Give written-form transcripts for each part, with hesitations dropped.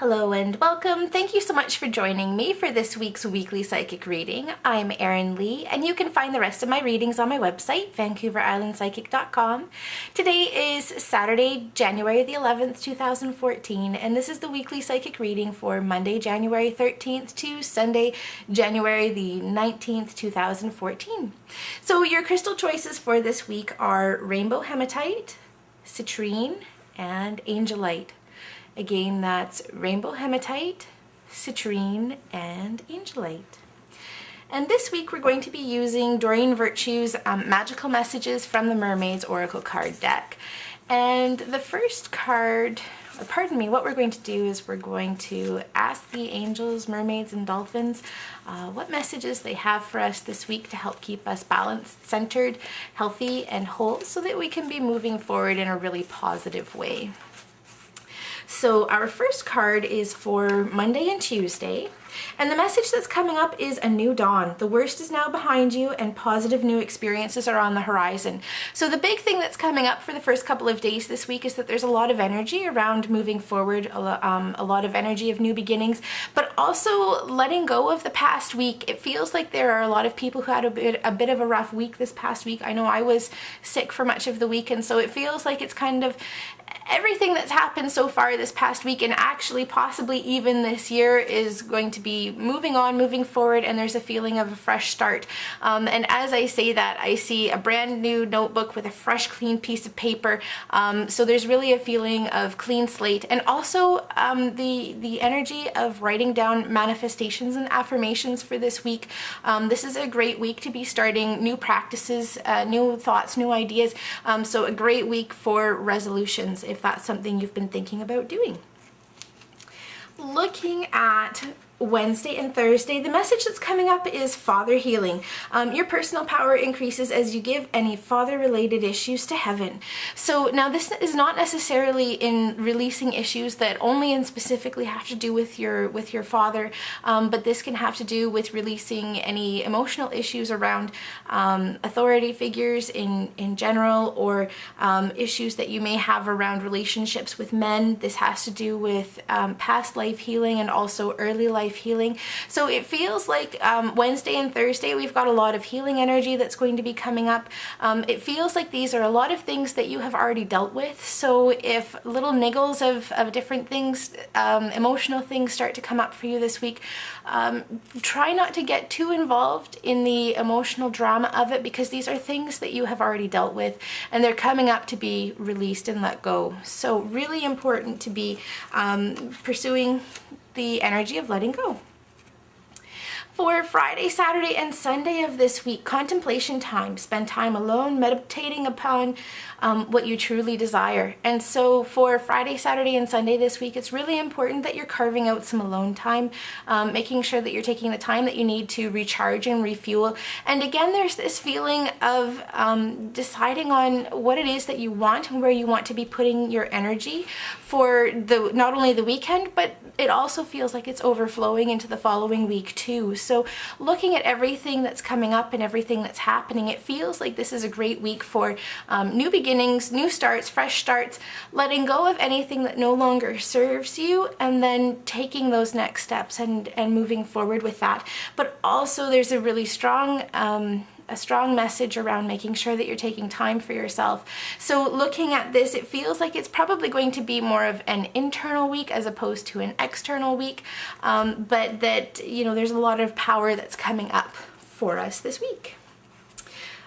Hello and welcome. Thank you so much for joining me for this week's weekly psychic reading. I'm Erin Lee, and you can find the rest of my readings on my website, vancouverislandpsychic.com. Today is Saturday, January the 11th, 2014, and this is the weekly psychic reading for Monday, January 13th to Sunday, January the 19th, 2014. So your crystal choices for this week are rainbow hematite, citrine, and angelite. Again, that's rainbow hematite, citrine, and angelite. And this week we're going to be using Doreen Virtue's Magical Messages from the Mermaids Oracle card deck. And the first card, or pardon me, what we're going to do is we're going to ask the angels, mermaids, and dolphins what messages they have for us this week to help keep us balanced, centered, healthy, and whole so that we can be moving forward in a really positive way. So our first card is for Monday and Tuesday, and the message that's coming up is a new dawn. The worst is now behind you and positive new experiences are on the horizon. So the big thing that's coming up for the first couple of days this week is that there's a lot of energy around moving forward, a lot of energy of new beginnings, but also letting go of the past week. It feels like there are a lot of people who had a bit of a rough week this past week. I know I was sick for much of the week, and so it feels like it's kind of everything that's happened so far this past week, and actually possibly even this year, is going to be moving on, moving forward, and there's a feeling of a fresh start. And as I say that, I see a brand new notebook with a fresh, clean piece of paper. So there's really a feeling of clean slate, and also the energy of writing down manifestations and affirmations for this week. This is a great week to be starting new practices, new thoughts, new ideas. So a great week for resolutions, if that's something you've been thinking about doing. Looking at Wednesday and Thursday, the message that's coming up is father healing. Your personal power increases as you give any father-related issues to heaven. So now this is not necessarily in releasing issues that only and specifically have to do with your father, but this can have to do with releasing any emotional issues around authority figures in general, or issues that you may have around relationships with men. This has to do with past life healing and also early life healing. So it feels like Wednesday and Thursday we've got a lot of healing energy that's going to be coming up. It feels like these are a lot of things that you have already dealt with. So if little niggles of different things, emotional things start to come up for you this week, try not to get too involved in the emotional drama of it, because these are things that you have already dealt with and they're coming up to be released and let go. So really important to be pursuing the energy of letting go. For Friday, Saturday, and Sunday of this week, contemplation time. Spend time alone, meditating upon what you truly desire. And so for Friday, Saturday, and Sunday this week, it's really important that you're carving out some alone time, making sure that you're taking the time that you need to recharge and refuel. And again, there's this feeling of deciding on what it is that you want and where you want to be putting your energy for not only the weekend, but it also feels like it's overflowing into the following week too. So looking at everything that's coming up and everything that's happening, it feels like this is a great week for new beginnings, new starts, fresh starts, letting go of anything that no longer serves you, and then taking those next steps and moving forward with that. But also there's a really strong message around making sure that you're taking time for yourself. So looking at this, it feels like it's probably going to be more of an internal week as opposed to an external week, but that, you know, there's a lot of power that's coming up for us this week.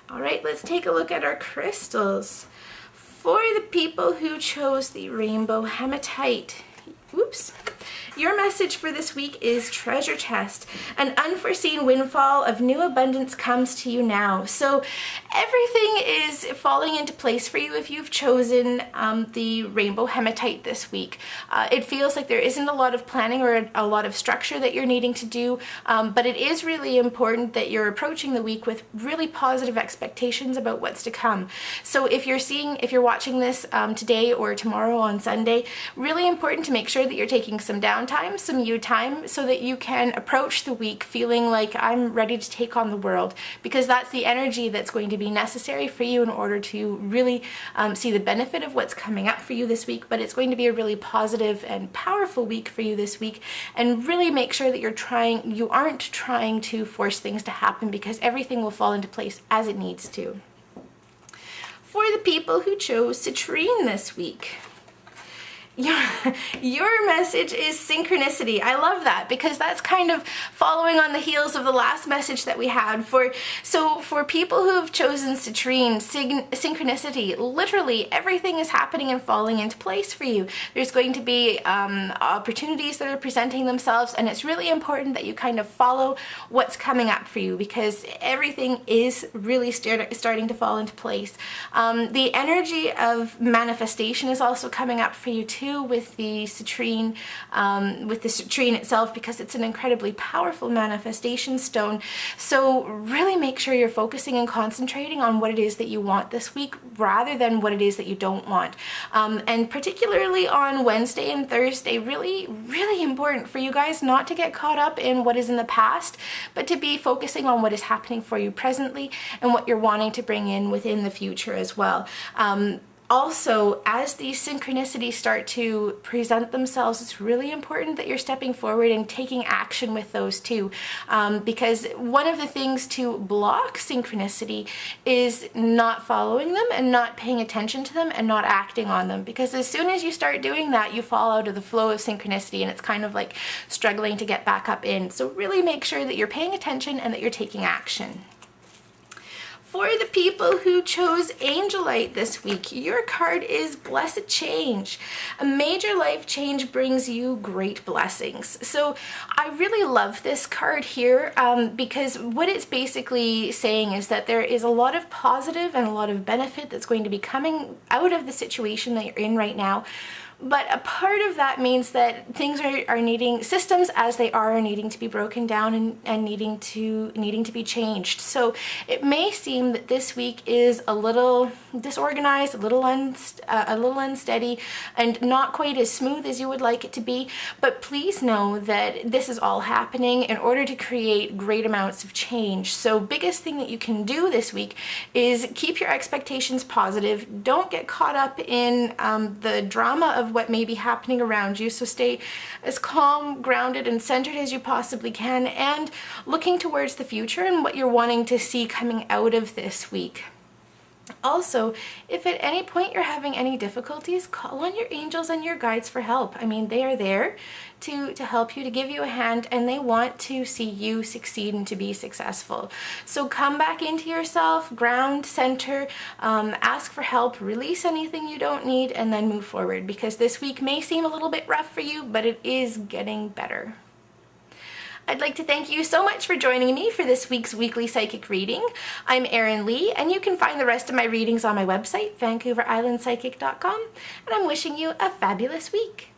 All right, let's take a look at our crystals. For the people who chose the rainbow hematite, your message for this week is treasure chest. An unforeseen windfall of new abundance comes to you now. So everything is falling into place for you if you've chosen the rainbow hematite this week. It feels like there isn't a lot of planning or a lot of structure that you're needing to do, but it is really important that you're approaching the week with really positive expectations about what's to come. So if you're watching this today or tomorrow on Sunday, really important to make sure sure that you're taking some downtime, some you time, so that you can approach the week feeling like I'm ready to take on the world, because that's the energy that's going to be necessary for you in order to really see the benefit of what's coming up for you this week. But it's going to be a really positive and powerful week for you this week, and really make sure that you aren't trying to force things to happen, because everything will fall into place as it needs to. For the people who chose citrine this week, your message is synchronicity. I love that, because that's kind of following on the heels of the last message that we had. So for people who have chosen citrine, synchronicity, literally everything is happening and falling into place for you. There's going to be opportunities that are presenting themselves, and it's really important that you kind of follow what's coming up for you, because everything is really starting to fall into place. The energy of manifestation is also coming up for you too, with the citrine itself, because it's an incredibly powerful manifestation stone. So really make sure you're focusing and concentrating on what it is that you want this week, rather than what it is that you don't want. And particularly on Wednesday and Thursday, really, really important for you guys not to get caught up in what is in the past, but to be focusing on what is happening for you presently and what you're wanting to bring in within the future as well. Also, as these synchronicities start to present themselves, it's really important that you're stepping forward and taking action with those too. Because one of the things to block synchronicity is not following them and not paying attention to them and not acting on them. Because as soon as you start doing that, you fall out of the flow of synchronicity, and it's kind of like struggling to get back up in. So really make sure that you're paying attention and that you're taking action. For the people who chose Angelite this week, your card is Blessed Change. A major life change brings you great blessings. So I really love this card here, because what it's basically saying is that there is a lot of positive and a lot of benefit that's going to be coming out of the situation that you're in right now. But a part of that means that things are needing, systems as they are needing to be broken down and needing to be changed. So it may seem that this week is a little disorganized, a little unsteady, and not quite as smooth as you would like it to be. But please know that this is all happening in order to create great amounts of change. So biggest thing that you can do this week is keep your expectations positive. Don't get caught up in the drama of what may be happening around you. So stay as calm, grounded, and centered as you possibly can, and looking towards the future and what you're wanting to see coming out of this week. Also, if at any point you're having any difficulties, call on your angels and your guides for help. I mean, they are there to help you, to give you a hand, and they want to see you succeed and to be successful. So come back into yourself, ground, center, ask for help, release anything you don't need, and then move forward, because this week may seem a little bit rough for you, but it is getting better. I'd like to thank you so much for joining me for this week's weekly psychic reading. I'm Erin Lee, and you can find the rest of my readings on my website, VancouverIslandPsychic.com, and I'm wishing you a fabulous week.